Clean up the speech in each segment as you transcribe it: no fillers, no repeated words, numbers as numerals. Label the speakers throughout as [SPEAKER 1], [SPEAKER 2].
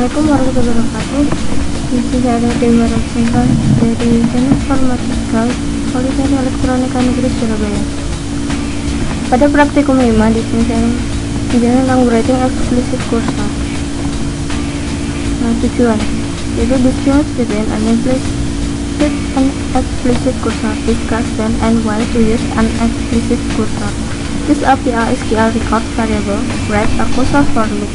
[SPEAKER 1] Assalamualaikum warahmatullahi wabarakatuh. Di saya Dewa Rosenthal dari Teknik Informatika Politeknik Elektronika Negeri Surabaya. Pada praktikum 5 di sini saya menjelaskan tentang writing explicit cursor. Tujuan yaitu distinguish between an explicit cursor, discuss when and why to use an explicit cursor. This API SQL record variable write a cursor for loop.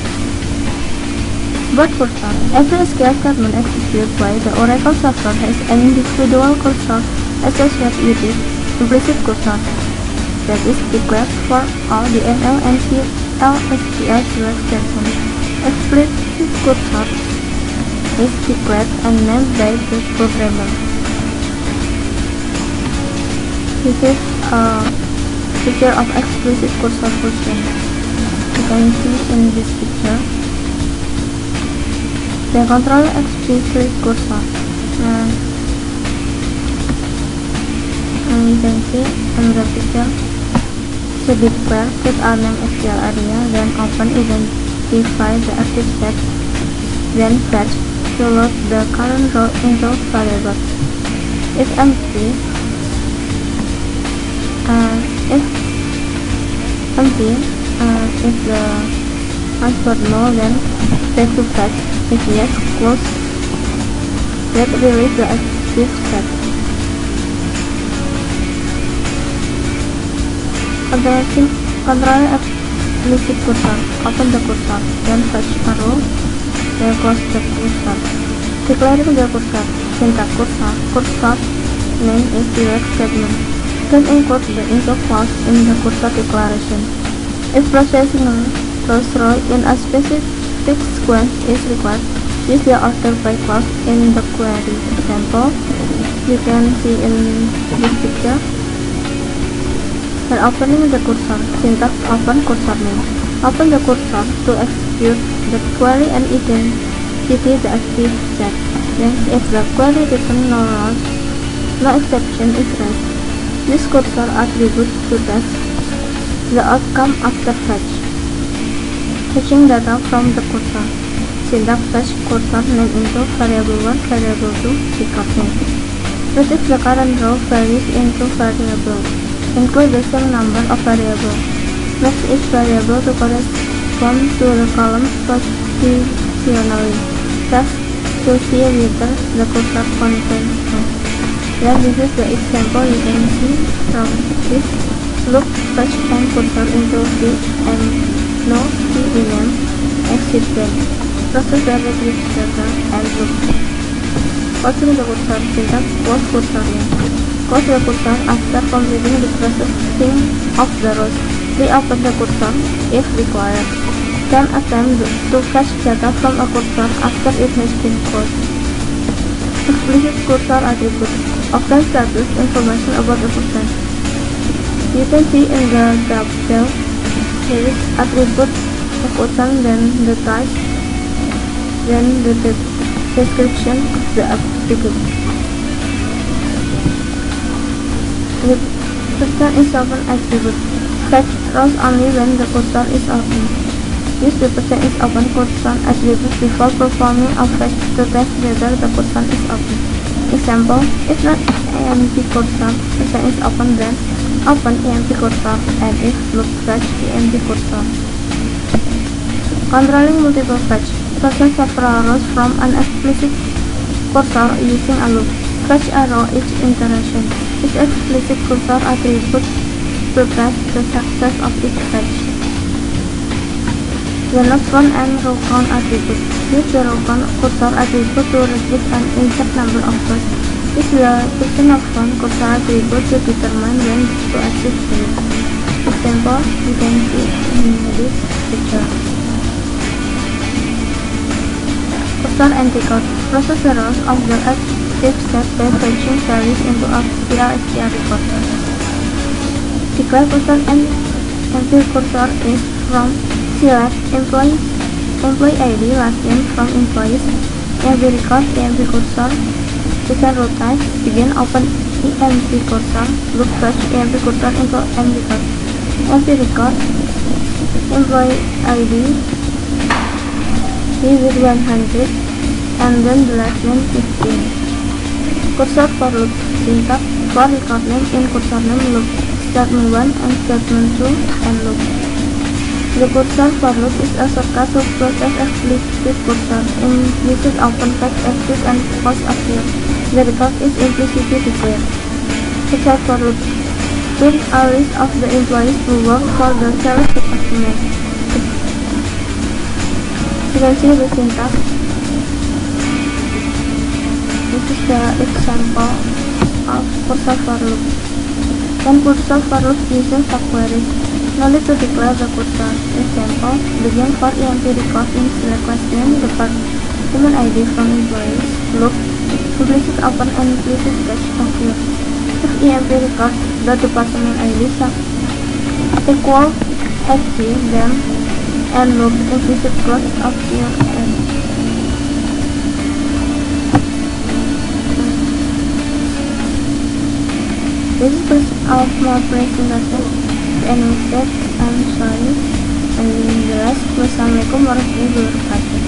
[SPEAKER 1] But cursor. Every SQL statement executed by the Oracle server has an individual cursor associated with it, implicit cursor, that is declared for all the ML and CL SQL statements. Explicit cursor is declared and named by the programmer. This is a picture of explicit cursor function. You can see in this picture. The control explicit cursor. You can see in the picture. So declare set our name SQL area, then open identify the active set, then fetch to load the current row into variable. If empty, if the password no, then set to fetch. If yes, close. Let release the active set. Control explicit cursor. Open the cursor, then fetch a row, then close the cursor. Declaring the cursor. Syntax cursor. Cursor name is direct statement. Don't include the into clause in the cursor declaration. If processing those row in a specific sequence is required, use the order by clause in the query. Example, you can see in this picture. When opening the cursor, syntax open cursor name. Open the cursor to execute the query and identify the active set. Then, if the query returns no errors, no exception is raised. Use cursor attribute to test the outcome after fetch. Fetching data from the cursor. Syntax fetch cursor name into variable 1, variable 2, record name. Notice the current row varies into variable. Include the same number of variables. Match each variable to correspond to the column positionally. Test to see whether the cursor contains no. Then this is the example you can see from this. Loop fetch and cursor into C and no C rename exit them. Process directly data and loop. Closing the cursor. Syntax close cursor name. Close the cursor after completing the processing of the rows. Reopen the cursor if required. Then attempt to fetch data from a cursor after it has been closed. Explicit cursor attribute. Obtain status information about the cursor. You can see in the tabel there is attribute of cursor, then the type, then the description of the attribute. The cursor is open attribute. Fetch rows only when the cursor is open. Use the is open cursor attribute before performing a fetch to test whether the cursor is open. Example, if not empty cursor is open, then open empty cursor, and if loop fetch empty cursor. Controlling multiple fetch. Process several rows from an explicit cursor using a loop. Fetch a row each iteration. Use explicit cursor attribute to test the success of each fetch. The next one and row count attribute. Use the row count cursor attribute to retrieve an insert number of rows. Use the person of one cursor attribute to determine when to exit it. Example, you can see in this picture. Cursor anti-code. Process the rows of the active set by fetching values into a SQL record. Declare cursor and empty cursor is from select employee ID last name from employees. EMP record EMP cursor. Declare row type. Begin open EMP cursor. Loop fetch EMP cursor into EMP record. EMP record employee ID C with 100 and then the last name 15. Cursor for loop syntax for record name in cursor name loop, statement 1 and statement 2 and loop. The cursor for loop is a shortcut to process explicit cursor. Implicit open-text exit and pause appear. The record is implicitly declared. Except for loop. Print a list of the employees who work for the sales department. You can see the syntax. This is the example of cursor for loop. When cursor for loop uses subqueries, no need to declare the cursor. Example, begin for EMP record in select question, department ID from employees, loop, implicit open and implicit cache occur. If EMP record the department ID equal xg, then and loop implicit close occur and this is of my presentation. Any mistake, I'm sorry. And the rest, wassalamualaikum warahmatullahi wabarakatuh.